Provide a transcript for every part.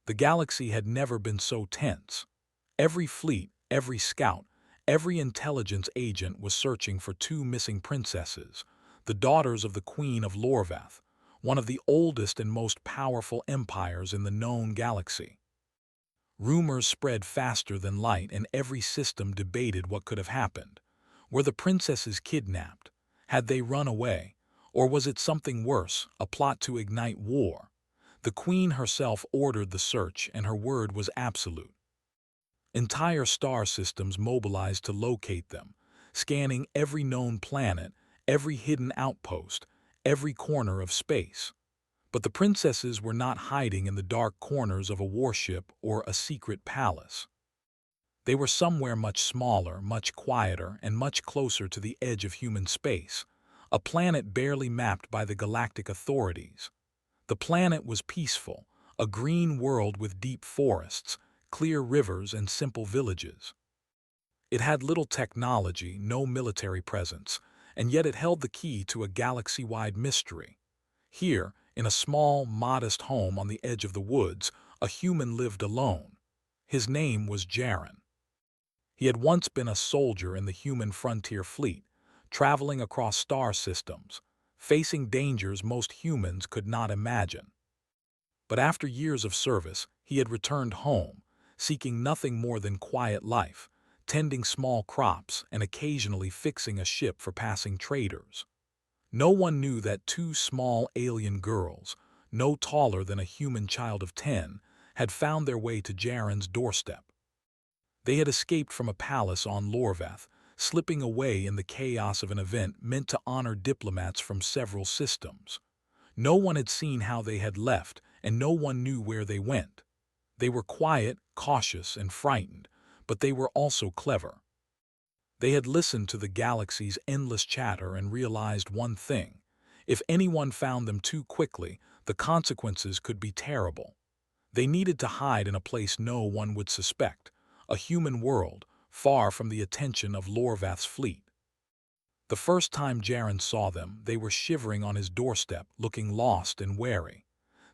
The galaxy had never been so tense. Every fleet, every scout, every intelligence agent was searching for two missing princesses, the daughters of the Queen of Lorvath, one of the oldest and most powerful empires in the known galaxy. Rumors spread faster than light, and every system debated what could have happened. Were the princesses kidnapped? Had they run away? Or was it something worse, a plot to ignite war? The Queen herself ordered the search, and her word was absolute. Entire star systems mobilized to locate them, scanning every known planet, every hidden outpost, every corner of space. But the princesses were not hiding in the dark corners of a warship or a secret palace. They were somewhere much smaller, much quieter, and much closer to the edge of human space, a planet barely mapped by the galactic authorities. The planet was peaceful, a green world with deep forests, clear rivers, and simple villages. It had little technology, no military presence, and yet it held the key to a galaxy-wide mystery. Here, in a small, modest home on the edge of the woods, a human lived alone. His name was Jaren. He had once been a soldier in the human frontier fleet, traveling across star systems, facing dangers most humans could not imagine. But after years of service, he had returned home, seeking nothing more than quiet life, tending small crops and occasionally fixing a ship for passing traders. No one knew that two small alien girls, no taller than a human child of 10, had found their way to Jaren's doorstep. They had escaped from a palace on Lorvath, slipping away in the chaos of an event meant to honor diplomats from several systems. No one had seen how they had left, and no one knew where they went. They were quiet, cautious, and frightened, but they were also clever. They had listened to the galaxy's endless chatter and realized one thing: if anyone found them too quickly, the consequences could be terrible. They needed to hide in a place no one would suspect, a human world, far from the attention of Lorvath's fleet. The first time Jaren saw them, they were shivering on his doorstep, looking lost and wary.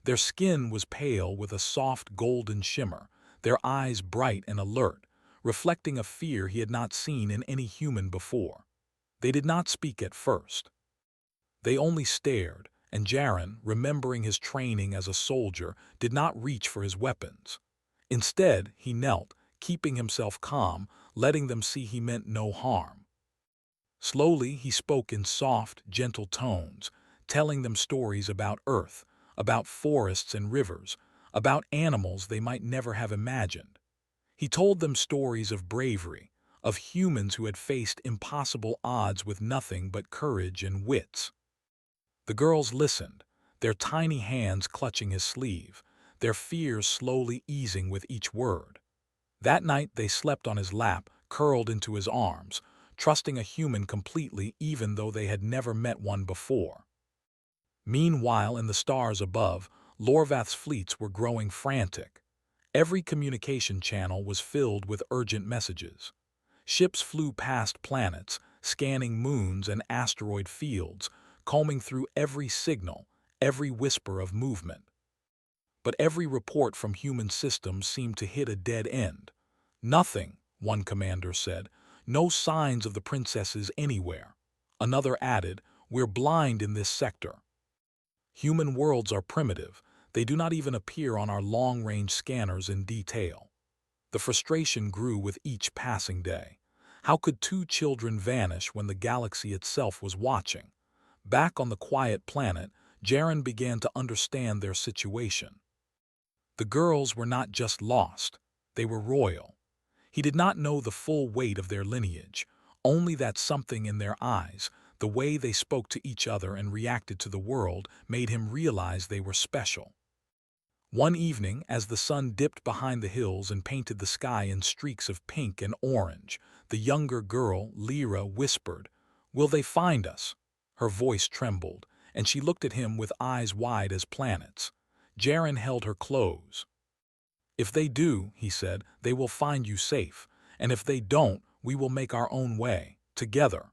Their skin was pale with a soft golden shimmer, their eyes bright and alert, reflecting a fear he had not seen in any human before. They did not speak at first. They only stared, and Jaren, remembering his training as a soldier, did not reach for his weapons. Instead, he knelt, keeping himself calm, letting them see he meant no harm. Slowly, he spoke in soft, gentle tones, telling them stories about Earth, about forests and rivers, about animals they might never have imagined. He told them stories of bravery, of humans who had faced impossible odds with nothing but courage and wits. The girls listened, their tiny hands clutching his sleeve, their fears slowly easing with each word. That night they slept on his lap, curled into his arms, trusting a human completely even though they had never met one before. Meanwhile, in the stars above, Lorvath's fleets were growing frantic. Every communication channel was filled with urgent messages. Ships flew past planets, scanning moons and asteroid fields, combing through every signal, every whisper of movement. But every report from human systems seemed to hit a dead end. "Nothing," one commander said. "No signs of the princesses anywhere." Another added, "We're blind in this sector." Human worlds are primitive. They do not even appear on our long-range scanners in detail. The frustration grew with each passing day. How could two children vanish when the galaxy itself was watching? Back on the quiet planet, Jaren began to understand their situation. The girls were not just lost, they were royal. He did not know the full weight of their lineage, only that something in their eyes, the way they spoke to each other and reacted to the world, made him realize they were special. One evening, as the sun dipped behind the hills and painted the sky in streaks of pink and orange, the younger girl, Lyra, whispered, "Will they find us?" Her voice trembled, and she looked at him with eyes wide as planets. Jaren held her close. "If they do," he said, "they will find you safe, and if they don't, we will make our own way, together."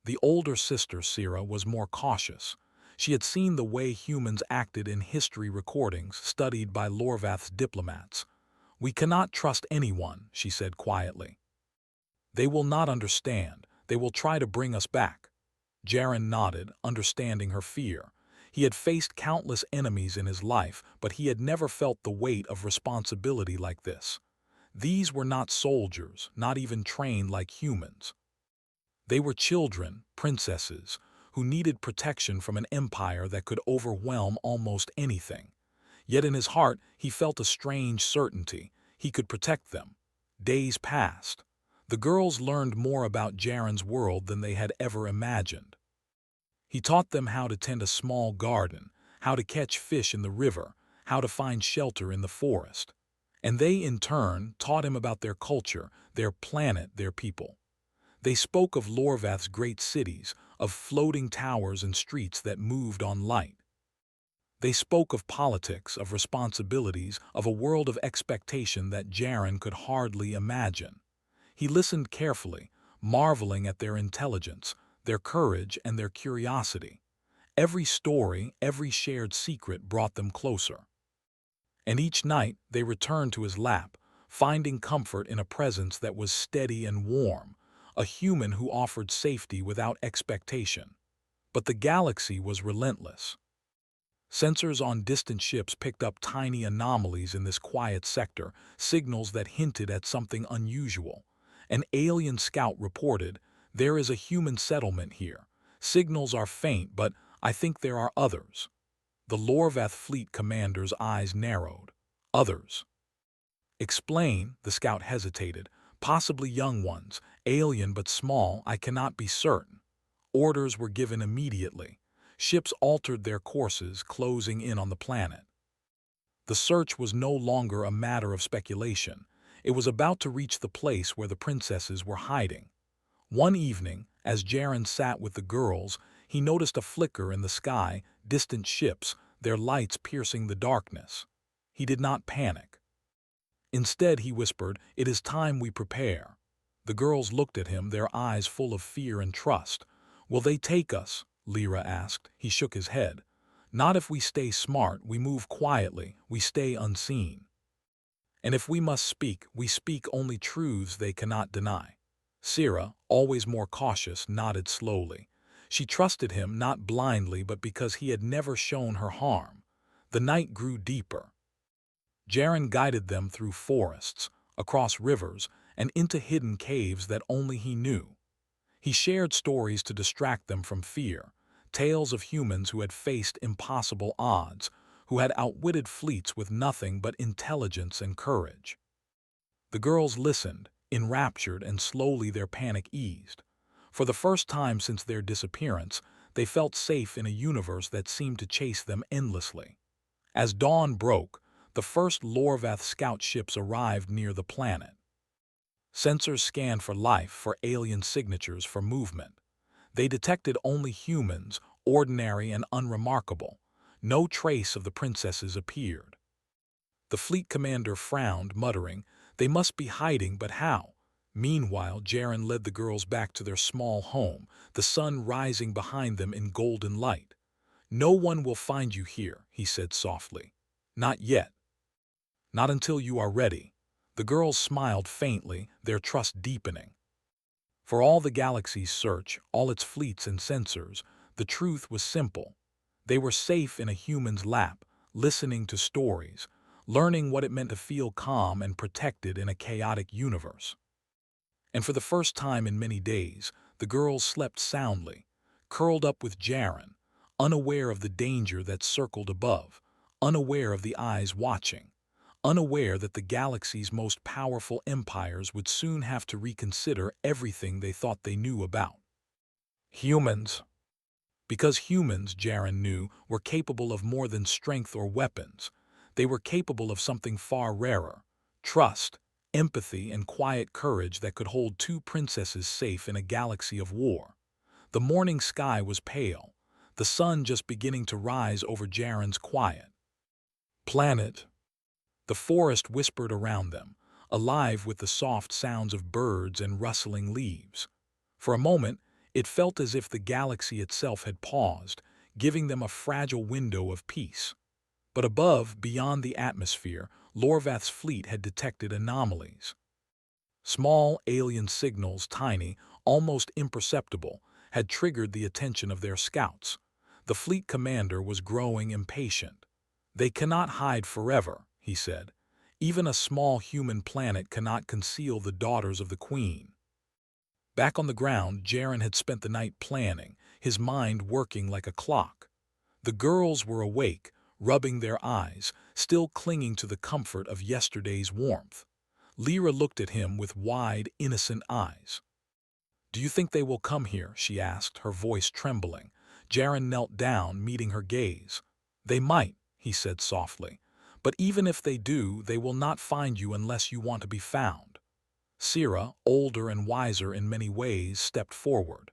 The older sister, Sira, was more cautious. She had seen the way humans acted in history recordings studied by Lorvath's diplomats. "We cannot trust anyone," she said quietly. "They will not understand. They will try to bring us back." Jaren nodded, understanding her fear. He had faced countless enemies in his life, but he had never felt the weight of responsibility like this. These were not soldiers, not even trained like humans. They were children, princesses, who needed protection from an empire that could overwhelm almost anything. Yet in his heart he felt a strange certainty. He could protect them. Days passed. The girls learned more about Jaren's world than they had ever imagined. He taught them how to tend a small garden, how to catch fish in the river, how to find shelter in the forest. And they, in turn, taught him about their culture, their planet, their people. They spoke of Lorvath's great cities, of floating towers and streets that moved on light. They spoke of politics, of responsibilities, of a world of expectation that Jaren could hardly imagine. He listened carefully, marveling at their intelligence, their courage, and their curiosity. Every story, every shared secret brought them closer. And each night they returned to his lap, finding comfort in a presence that was steady and warm, a human who offered safety without expectation. But the galaxy was relentless. Sensors on distant ships picked up tiny anomalies in this quiet sector, signals that hinted at something unusual. An alien scout reported, "There is a human settlement here. Signals are faint, but I think there are others." The Lorvath fleet commander's eyes narrowed. "Others?" "Explain," the scout hesitated. "Possibly young ones, alien but small, I cannot be certain." Orders were given immediately. Ships altered their courses, closing in on the planet. The search was no longer a matter of speculation. It was about to reach the place where the princesses were hiding. One evening, as Jaren sat with the girls, he noticed a flicker in the sky, distant ships, their lights piercing the darkness. He did not panic. Instead, he whispered, "It is time we prepare." The girls looked at him, their eyes full of fear and trust. "Will they take us?" Lyra asked. He shook his head. "Not if we stay smart, we move quietly, we stay unseen. And if we must speak, we speak only truths they cannot deny." Sira, always more cautious, nodded slowly. She trusted him not blindly but because he had never shown her harm. The night grew deeper. Jaren guided them through forests, across rivers, and into hidden caves that only he knew. He shared stories to distract them from fear, tales of humans who had faced impossible odds, who had outwitted fleets with nothing but intelligence and courage. The girls listened, enraptured, and slowly their panic eased. For the first time since their disappearance, they felt safe in a universe that seemed to chase them endlessly. As dawn broke, the first Lorvath scout ships arrived near the planet. Sensors scanned for life, for alien signatures, for movement. They detected only humans, ordinary and unremarkable. No trace of the princesses appeared. The fleet commander frowned, muttering, "They must be hiding, but how?" Meanwhile, Jaren led the girls back to their small home, the sun rising behind them in golden light. "No one will find you here," he said softly. "Not yet. Not until you are ready." The girls smiled faintly, their trust deepening. For all the galaxy's search, all its fleets and sensors, the truth was simple. They were safe in a human's lap, listening to stories, learning what it meant to feel calm and protected in a chaotic universe. And for the first time in many days, the girls slept soundly, curled up with Jaren, unaware of the danger that circled above, unaware of the eyes watching, unaware that the galaxy's most powerful empires would soon have to reconsider everything they thought they knew about. Humans. Because humans, Jaren knew, were capable of more than strength or weapons. They were capable of something far rarer: trust, empathy, and quiet courage that could hold two princesses safe in a galaxy of war. The morning sky was pale, the sun just beginning to rise over Jaren's quiet planet. The forest whispered around them, alive with the soft sounds of birds and rustling leaves. For a moment, it felt as if the galaxy itself had paused, giving them a fragile window of peace. But above, beyond the atmosphere, Lorvath's fleet had detected anomalies. Small alien signals, tiny, almost imperceptible, had triggered the attention of their scouts. The fleet commander was growing impatient. "They cannot hide forever," he said. "Even a small human planet cannot conceal the daughters of the Queen." Back on the ground, Jaren had spent the night planning, his mind working like a clock. The girls were awake, rubbing their eyes, still clinging to the comfort of yesterday's warmth. Lyra looked at him with wide, innocent eyes. "Do you think they will come here?" she asked, her voice trembling. Jaren knelt down, meeting her gaze. "They might," he said softly. "But even if they do, they will not find you unless you want to be found." Sira, older and wiser in many ways, stepped forward.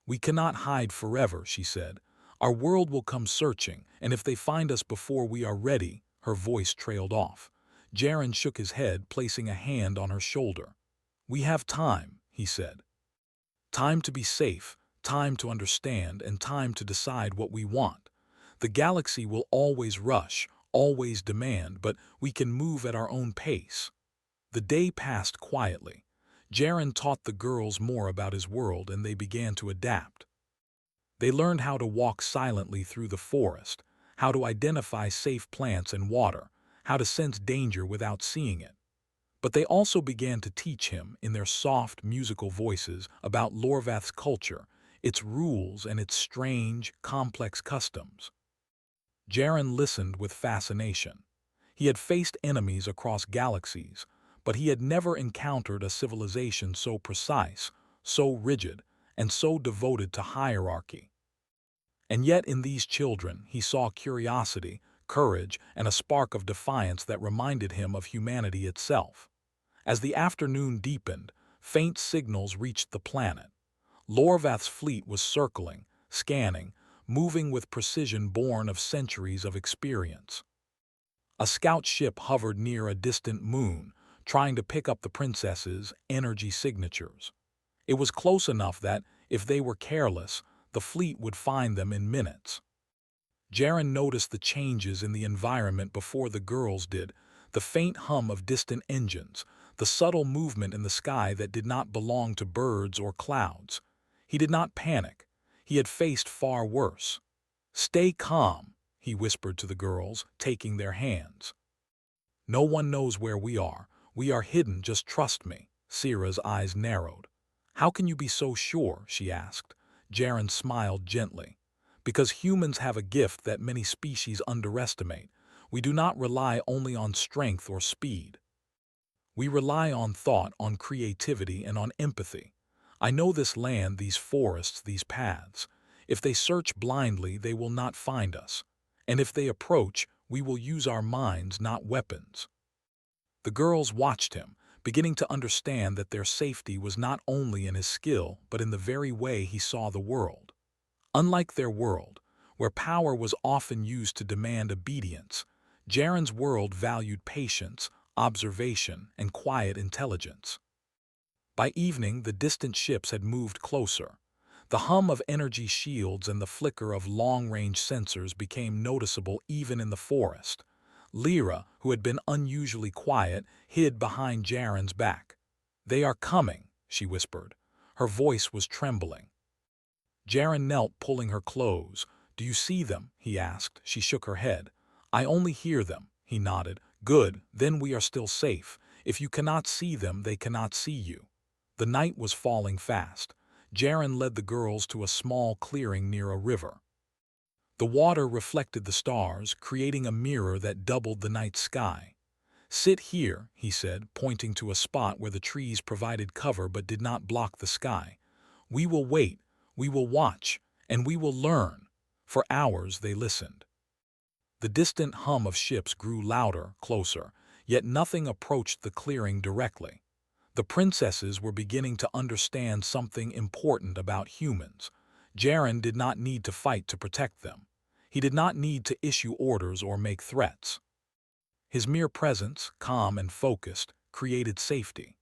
"We cannot hide forever," she said. "Our world will come searching, and if they find us before we are ready—" Her voice trailed off. Jaren shook his head, placing a hand on her shoulder. "We have time," he said. "Time to be safe, time to understand, and time to decide what we want. The galaxy will always rush, always demand, but we can move at our own pace." The day passed quietly. Jaren taught the girls more about his world, and they began to adapt. They learned how to walk silently through the forest, how to identify safe plants and water, how to sense danger without seeing it. But they also began to teach him, in their soft, musical voices, about Lorvath's culture, its rules, and its strange, complex customs. Jaren listened with fascination. He had faced enemies across galaxies, but he had never encountered a civilization so precise, so rigid, and so devoted to hierarchy. And yet in these children he saw curiosity, courage, and a spark of defiance that reminded him of humanity itself. As the afternoon deepened, faint signals reached the planet. Lorvath's fleet was circling, scanning, moving with precision born of centuries of experience. A scout ship hovered near a distant moon, trying to pick up the princess's energy signatures. It was close enough that, if they were careless, the fleet would find them in minutes. Jaren noticed the changes in the environment before the girls did, the faint hum of distant engines, the subtle movement in the sky that did not belong to birds or clouds. He did not panic. He had faced far worse. "Stay calm," he whispered to the girls, taking their hands. "No one knows where we are. We are hidden, just trust me." Sira's eyes narrowed. "How can you be so sure?" she asked. Jaren smiled gently. "Because humans have a gift that many species underestimate. We do not rely only on strength or speed. We rely on thought, on creativity, and on empathy. I know this land, these forests, these paths. If they search blindly, they will not find us. And if they approach, we will use our minds, not weapons." The girls watched him, beginning to understand that their safety was not only in his skill, but in the very way he saw the world. Unlike their world, where power was often used to demand obedience, Jaren's world valued patience, observation, and quiet intelligence. By evening, the distant ships had moved closer. The hum of energy shields and the flicker of long-range sensors became noticeable even in the forest. Lyra, who had been unusually quiet, hid behind Jaren's back. "They are coming," she whispered. Her voice was trembling. Jaren knelt, pulling her close. "Do you see them?" he asked. She shook her head. "I only hear them," he nodded. "Good, then we are still safe. If you cannot see them, they cannot see you." The night was falling fast. Jaren led the girls to a small clearing near a river. The water reflected the stars, creating a mirror that doubled the night sky. "Sit here," he said, pointing to a spot where the trees provided cover but did not block the sky. "We will wait, we will watch, and we will learn." For hours they listened. The distant hum of ships grew louder, closer, yet nothing approached the clearing directly. The princesses were beginning to understand something important about humans. Jaren did not need to fight to protect them. He did not need to issue orders or make threats. His mere presence, calm and focused, created safety.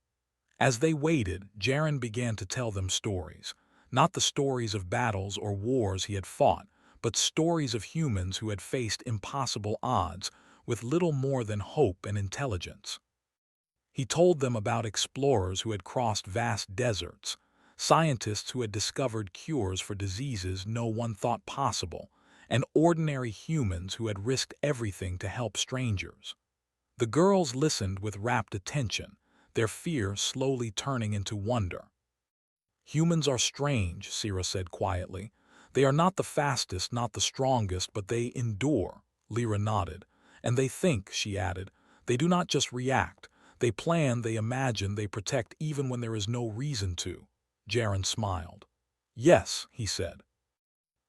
As they waited, Jaren began to tell them stories. Not the stories of battles or wars he had fought, but stories of humans who had faced impossible odds with little more than hope and intelligence. He told them about explorers who had crossed vast deserts, scientists who had discovered cures for diseases no one thought possible, and ordinary humans who had risked everything to help strangers. The girls listened with rapt attention, their fear slowly turning into wonder. "Humans are strange," Sira said quietly. "They are not the fastest, not the strongest, but they endure." Lyra nodded. "And they think," she added. "They do not just react. They plan, they imagine, they protect even when there is no reason to." Jaren smiled. "Yes," he said.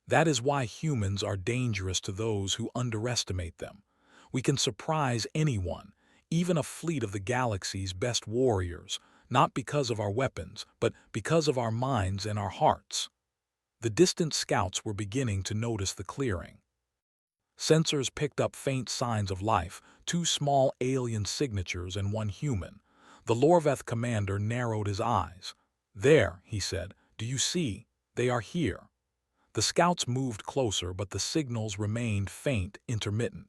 "That is why humans are dangerous to those who underestimate them. We can surprise anyone, even a fleet of the galaxy's best warriors, not because of our weapons, but because of our minds and our hearts." The distant scouts were beginning to notice the clearing. Sensors picked up faint signs of life, two small alien signatures and one human. The Lorveth commander narrowed his eyes. "There," he said, "do you see? They are here." The scouts moved closer, but the signals remained faint, intermittent.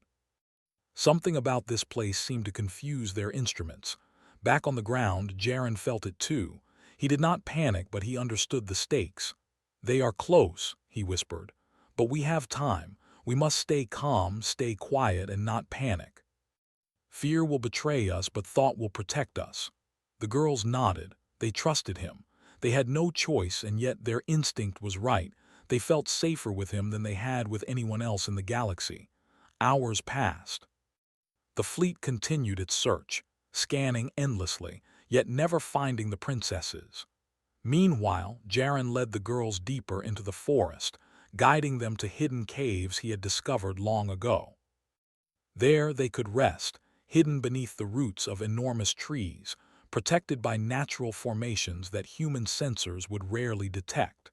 Something about this place seemed to confuse their instruments. Back on the ground, Jaren felt it too. He did not panic, but he understood the stakes. "They are close," he whispered. "But we have time. We must stay calm, stay quiet, and not panic. Fear will betray us, but thought will protect us." The girls nodded. They trusted him. They had no choice, and yet their instinct was right. They felt safer with him than they had with anyone else in the galaxy. Hours passed. The fleet continued its search, scanning endlessly, yet never finding the princesses. Meanwhile, Jaren led the girls deeper into the forest, guiding them to hidden caves he had discovered long ago. There they could rest, hidden beneath the roots of enormous trees, protected by natural formations that human sensors would rarely detect.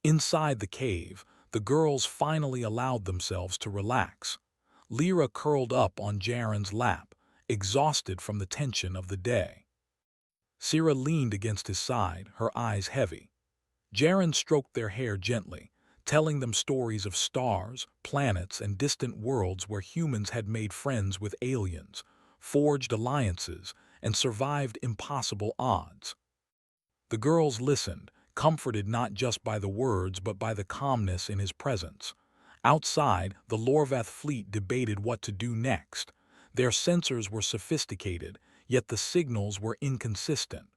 Inside the cave, the girls finally allowed themselves to relax. Lyra curled up on Jaren's lap, exhausted from the tension of the day. Sira leaned against his side, her eyes heavy. Jaren stroked their hair gently, telling them stories of stars, planets, and distant worlds where humans had made friends with aliens, forged alliances, and survived impossible odds. The girls listened, comforted not just by the words but by the calmness in his presence. Outside, the Lorveth fleet debated what to do next. Their sensors were sophisticated, yet the signals were inconsistent.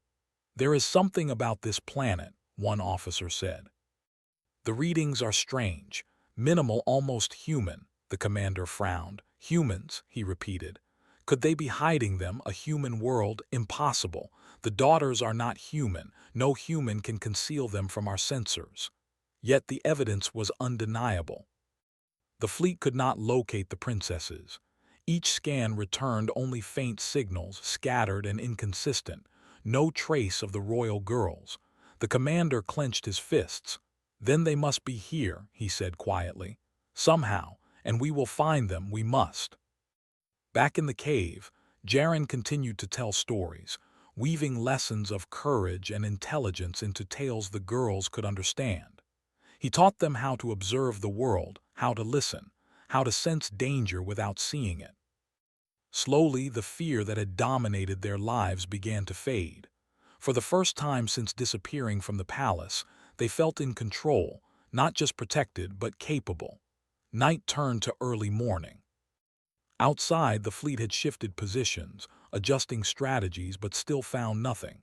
"There is something about this planet," one officer said. "The readings are strange, minimal, almost human." The commander frowned. "Humans," he repeated. "Could they be hiding them, a human world? Impossible. The daughters are not human. No human can conceal them from our sensors." Yet the evidence was undeniable. The fleet could not locate the princesses. Each scan returned only faint signals, scattered and inconsistent. No trace of the royal girls. The commander clenched his fists. "Then they must be here," he said quietly. "Somehow, and we will find them, we must." Back in the cave, Jaren continued to tell stories, weaving lessons of courage and intelligence into tales the girls could understand. He taught them how to observe the world, how to listen, how to sense danger without seeing it. Slowly, the fear that had dominated their lives began to fade. For the first time since disappearing from the palace, they felt in control, not just protected, but capable. Night turned to early morning. Outside, the fleet had shifted positions, adjusting strategies, but still found nothing.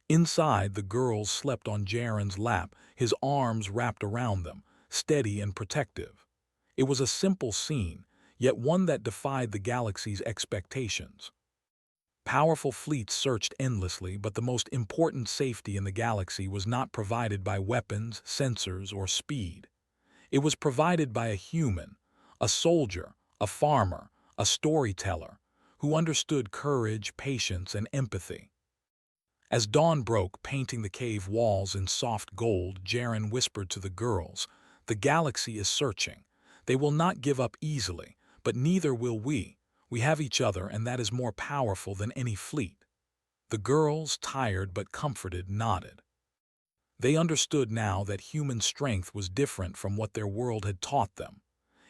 Inside, the girls slept on Jaren's lap, his arms wrapped around them, steady and protective. It was a simple scene, yet one that defied the galaxy's expectations. Powerful fleets searched endlessly, but the most important safety in the galaxy was not provided by weapons, sensors, or speed. It was provided by a human, a soldier, a farmer, a storyteller, who understood courage, patience, and empathy. As dawn broke, painting the cave walls in soft gold, Jaren whispered to the girls, "The galaxy is searching. They will not give up easily, but neither will we. We have each other, and that is more powerful than any fleet." The girls, tired but comforted, nodded. They understood now that human strength was different from what their world had taught them.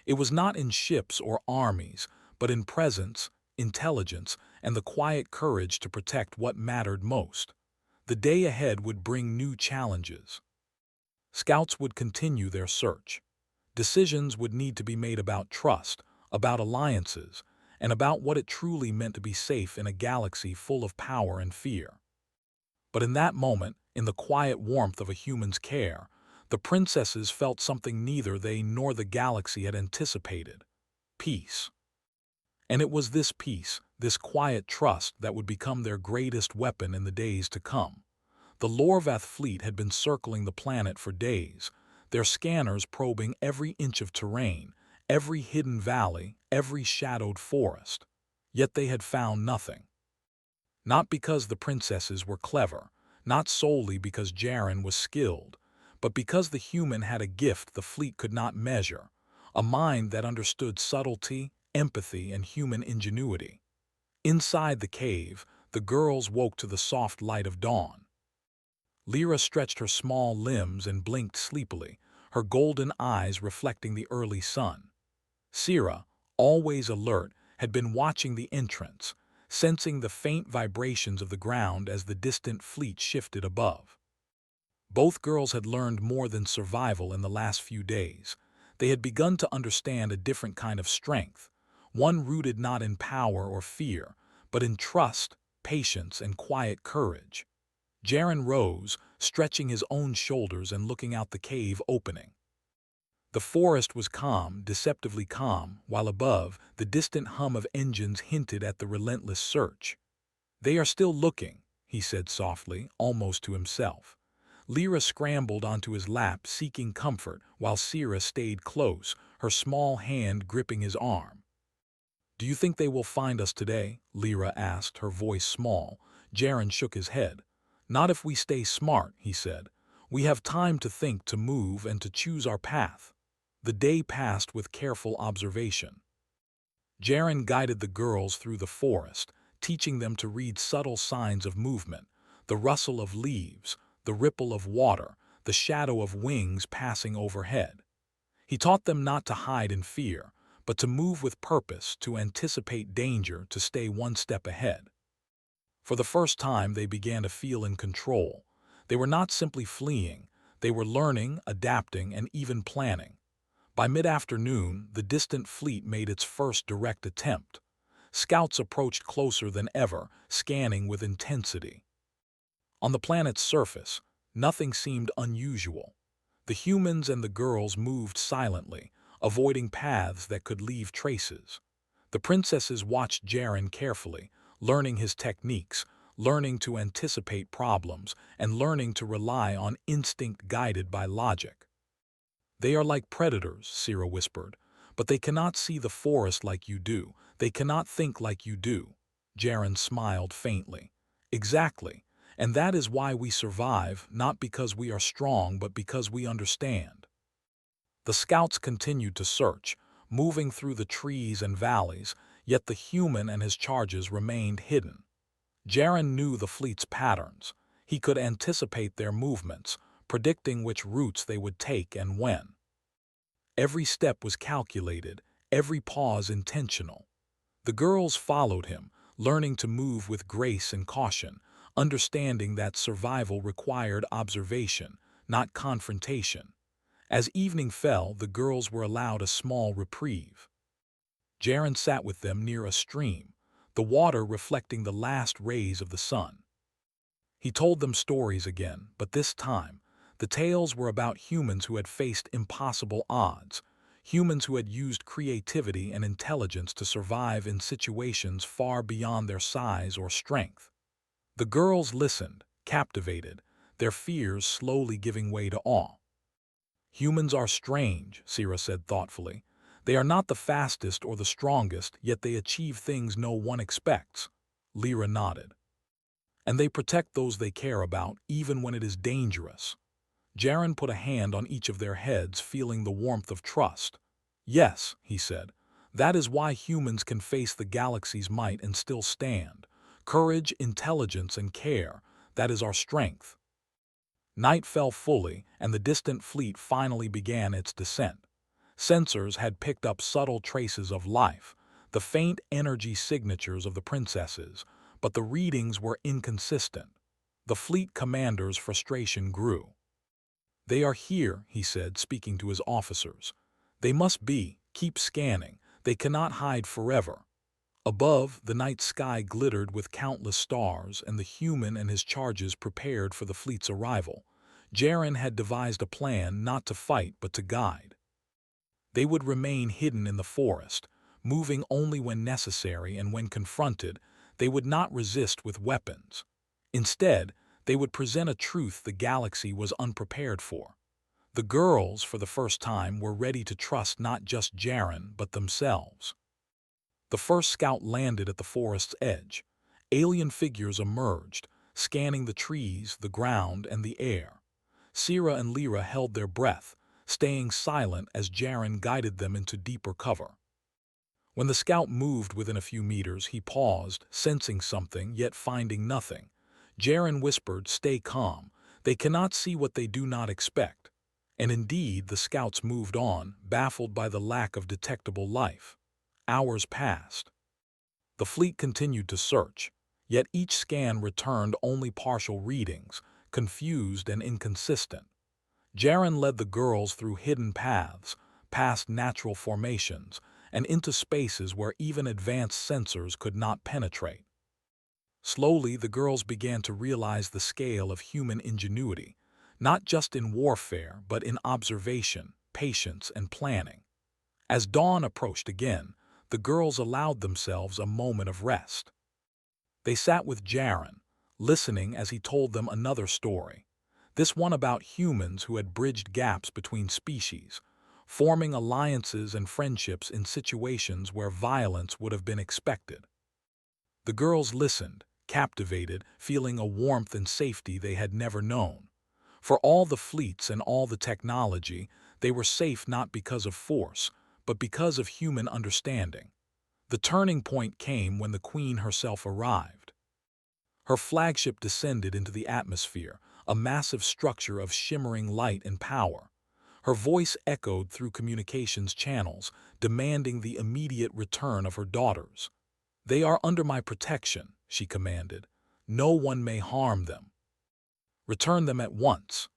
It was not in ships or armies, but in presence, intelligence, and the quiet courage to protect what mattered most. The day ahead would bring new challenges. Scouts would continue their search. Decisions would need to be made about trust, about alliances, and about what it truly meant to be safe in a galaxy full of power and fear. But in that moment, in the quiet warmth of a human's care, the princesses felt something neither they nor the galaxy had anticipated: peace. And it was this peace, this quiet trust, that would become their greatest weapon in the days to come. The Lorvath fleet had been circling the planet for days, their scanners probing every inch of terrain, every hidden valley, every shadowed forest. Yet they had found nothing. Not because the princesses were clever, not solely because Jaren was skilled, but because the human had a gift the fleet could not measure, a mind that understood subtlety, empathy, and human ingenuity. Inside the cave, the girls woke to the soft light of dawn. Lyra stretched her small limbs and blinked sleepily, her golden eyes reflecting the early sun. Sira, always alert, had been watching the entrance, sensing the faint vibrations of the ground as the distant fleet shifted above. Both girls had learned more than survival in the last few days. They had begun to understand a different kind of strength, one rooted not in power or fear, but in trust, patience, and quiet courage. Jaren rose, stretching his own shoulders and looking out the cave opening. The forest was calm, deceptively calm, while above, the distant hum of engines hinted at the relentless search. "They are still looking," he said softly, almost to himself. Lyra scrambled onto his lap, seeking comfort, while Sira stayed close, her small hand gripping his arm. "Do you think they will find us today?" Lyra asked, her voice small. Jaren shook his head. "Not if we stay smart," he said. "We have time to think, to move, and to choose our path." The day passed with careful observation. Jaren guided the girls through the forest, teaching them to read subtle signs of movement, the rustle of leaves, the ripple of water, the shadow of wings passing overhead. He taught them not to hide in fear, but to move with purpose, to anticipate danger, to stay one step ahead. For the first time, they began to feel in control. They were not simply fleeing, they were learning, adapting, and even planning. By mid-afternoon, the distant fleet made its first direct attempt. Scouts approached closer than ever, scanning with intensity. On the planet's surface, nothing seemed unusual. The humans and the girls moved silently, avoiding paths that could leave traces. The princesses watched Jaren carefully, learning his techniques, learning to anticipate problems, and learning to rely on instinct guided by logic. "They are like predators," Sira whispered, "but they cannot see the forest like you do. They cannot think like you do." Jaren smiled faintly. "Exactly, and that is why we survive, not because we are strong, but because we understand." The scouts continued to search, moving through the trees and valleys, yet the human and his charges remained hidden. Jaren knew the fleet's patterns. He could anticipate their movements, predicting which routes they would take and when. Every step was calculated, every pause intentional. The girls followed him, learning to move with grace and caution, understanding that survival required observation, not confrontation. As evening fell, the girls were allowed a small reprieve. Jaren sat with them near a stream, the water reflecting the last rays of the sun. He told them stories again, but this time, the tales were about humans who had faced impossible odds, humans who had used creativity and intelligence to survive in situations far beyond their size or strength. The girls listened, captivated, their fears slowly giving way to awe. "Humans are strange," Sira said thoughtfully. "They are not the fastest or the strongest, yet they achieve things no one expects." Lyra nodded. "And they protect those they care about, even when it is dangerous." Jaren put a hand on each of their heads, feeling the warmth of trust. "Yes," he said, "that is why humans can face the galaxy's might and still stand. Courage, intelligence, and care, that is our strength." Night fell fully, and the distant fleet finally began its descent. Sensors had picked up subtle traces of life, the faint energy signatures of the princesses, but the readings were inconsistent. The fleet commander's frustration grew. "They are here," he said, speaking to his officers. "They must be. Keep scanning. They cannot hide forever." Above, the night sky glittered with countless stars, and the human and his charges prepared for the fleet's arrival. Jaren had devised a plan not to fight but to guide. They would remain hidden in the forest, moving only when necessary, and when confronted, they would not resist with weapons. Instead, they would present a truth the galaxy was unprepared for. The girls, for the first time, were ready to trust not just Jaren but themselves. The first scout landed at the forest's edge. Alien figures emerged, scanning the trees, the ground, and the air. Sira and Lyra held their breath, staying silent as Jaren guided them into deeper cover. When the scout moved within a few meters, he paused, sensing something, yet finding nothing. Jaren whispered, "Stay calm. They cannot see what they do not expect." And indeed, the scouts moved on, baffled by the lack of detectable life. Hours passed. The fleet continued to search, yet each scan returned only partial readings, confused and inconsistent. Jaren led the girls through hidden paths, past natural formations, and into spaces where even advanced sensors could not penetrate. Slowly, the girls began to realize the scale of human ingenuity, not just in warfare but in observation, patience, and planning. As dawn approached again, the girls allowed themselves a moment of rest. They sat with Jaren, listening as he told them another story, this one about humans who had bridged gaps between species, forming alliances and friendships in situations where violence would have been expected. The girls listened, captivated, feeling a warmth and safety they had never known. For all the fleets and all the technology, they were safe not because of force, but because of human understanding. The turning point came when the Queen herself arrived. Her flagship descended into the atmosphere, a massive structure of shimmering light and power. Her voice echoed through communications channels, demanding the immediate return of her daughters. "They are under my protection," she commanded. "No one may harm them. Return them at once."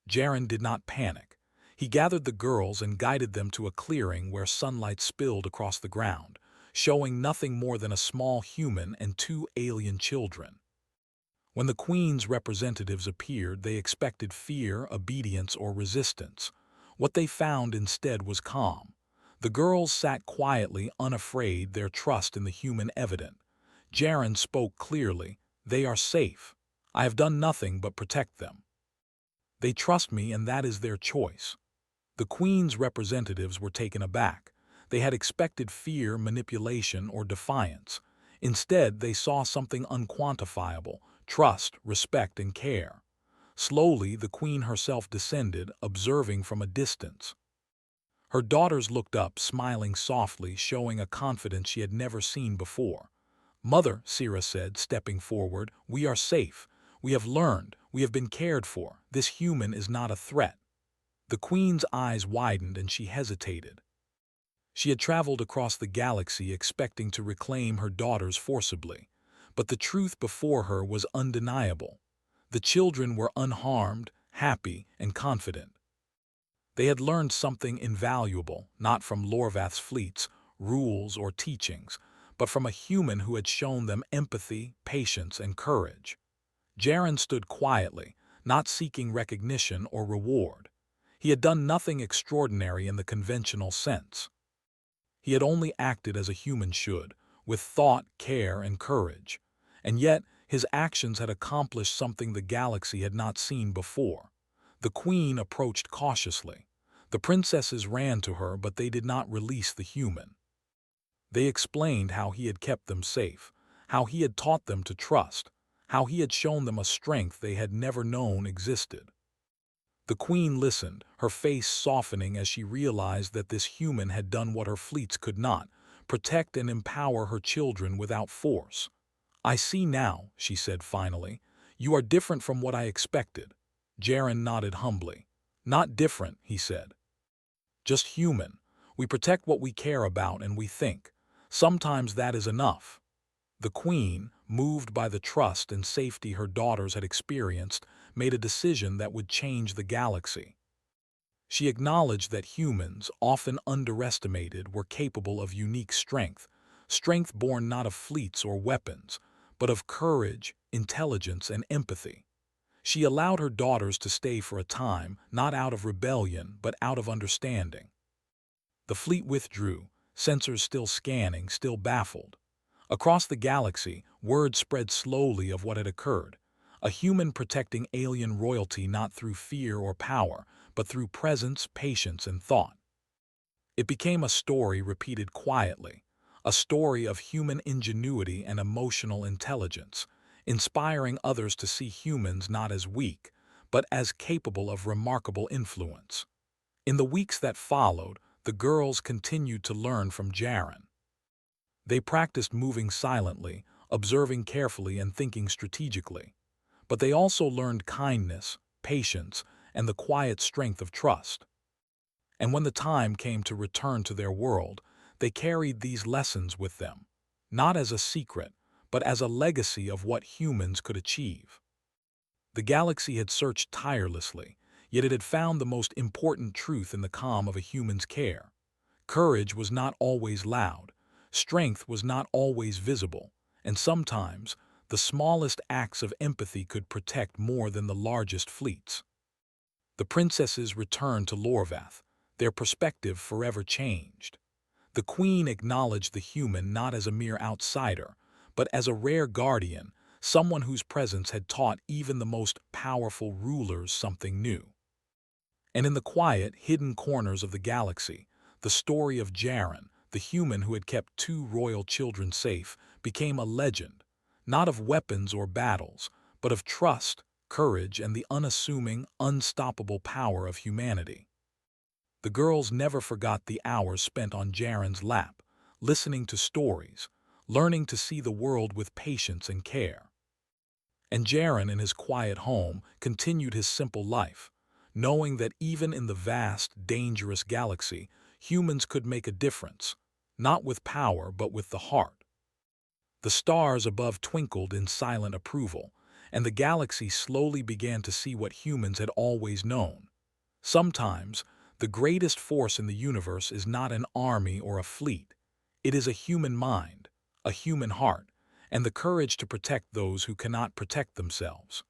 Jaren did not panic. He gathered the girls and guided them to a clearing where sunlight spilled across the ground, showing nothing more than a small human and two alien children. When the Queen's representatives appeared, they expected fear, obedience, or resistance. What they found instead was calm. The girls sat quietly, unafraid, their trust in the human evident. Jaren spoke clearly, "They are safe. I have done nothing but protect them. They trust me, and that is their choice." The Queen's representatives were taken aback. They had expected fear, manipulation, or defiance. Instead, they saw something unquantifiable: trust, respect, and care. Slowly, the Queen herself descended, observing from a distance. Her daughters looked up, smiling softly, showing a confidence she had never seen before. "Mother," Sira said, stepping forward, "we are safe. We have learned. We have been cared for. This human is not a threat." The Queen's eyes widened and she hesitated. She had traveled across the galaxy expecting to reclaim her daughters forcibly, but the truth before her was undeniable. The children were unharmed, happy, and confident. They had learned something invaluable, not from Lorvath's fleets, rules, or teachings, but from a human who had shown them empathy, patience, and courage. Jaren stood quietly, not seeking recognition or reward. He had done nothing extraordinary in the conventional sense. He had only acted as a human should, with thought, care, and courage. And yet, his actions had accomplished something the galaxy had not seen before. The Queen approached cautiously. The princesses ran to her, but they did not release the human. They explained how he had kept them safe, how he had taught them to trust, how he had shown them a strength they had never known existed. The Queen listened, her face softening as she realized that this human had done what her fleets could not: protect and empower her children without force. "I see now," she said finally. "You are different from what I expected. Jaren nodded humbly. Not different, he said. Just human. We protect what we care about and we think. Sometimes that is enough. The queen, moved by the trust and safety her daughters had experienced, made a decision that would change the galaxy. She acknowledged that humans, often underestimated, were capable of unique strength, strength born not of fleets or weapons, but of courage, intelligence, and empathy. She allowed her daughters to stay for a time, not out of rebellion, but out of understanding. The fleet withdrew, sensors still scanning, still baffled. Across the galaxy, word spread slowly of what had occurred. A human protecting alien royalty not through fear or power, but through presence, patience, and thought. It became a story repeated quietly, a story of human ingenuity and emotional intelligence, inspiring others to see humans not as weak, but as capable of remarkable influence. In the weeks that followed, the girls continued to learn from Jaren. They practiced moving silently, observing carefully, and thinking strategically. But they also learned kindness, patience, and the quiet strength of trust. And when the time came to return to their world, they carried these lessons with them, not as a secret, but as a legacy of what humans could achieve. The galaxy had searched tirelessly, yet it had found the most important truth in the calm of a human's care. Courage was not always loud, strength was not always visible, and sometimes the smallest acts of empathy could protect more than the largest fleets. The princesses returned to Lorvath, their perspective forever changed. The queen acknowledged the human not as a mere outsider, but as a rare guardian, someone whose presence had taught even the most powerful rulers something new. And in the quiet, hidden corners of the galaxy, the story of Jaren, the human who had kept two royal children safe, became a legend, not of weapons or battles, but of trust, courage, and the unassuming, unstoppable power of humanity. The girls never forgot the hours spent on Jaren's lap, listening to stories, learning to see the world with patience and care. And Jaren, in his quiet home, continued his simple life, knowing that even in the vast, dangerous galaxy, humans could make a difference, not with power but with the heart. The stars above twinkled in silent approval, and the galaxy slowly began to see what humans had always known. Sometimes, the greatest force in the universe is not an army or a fleet. It is a human mind, a human heart, and the courage to protect those who cannot protect themselves.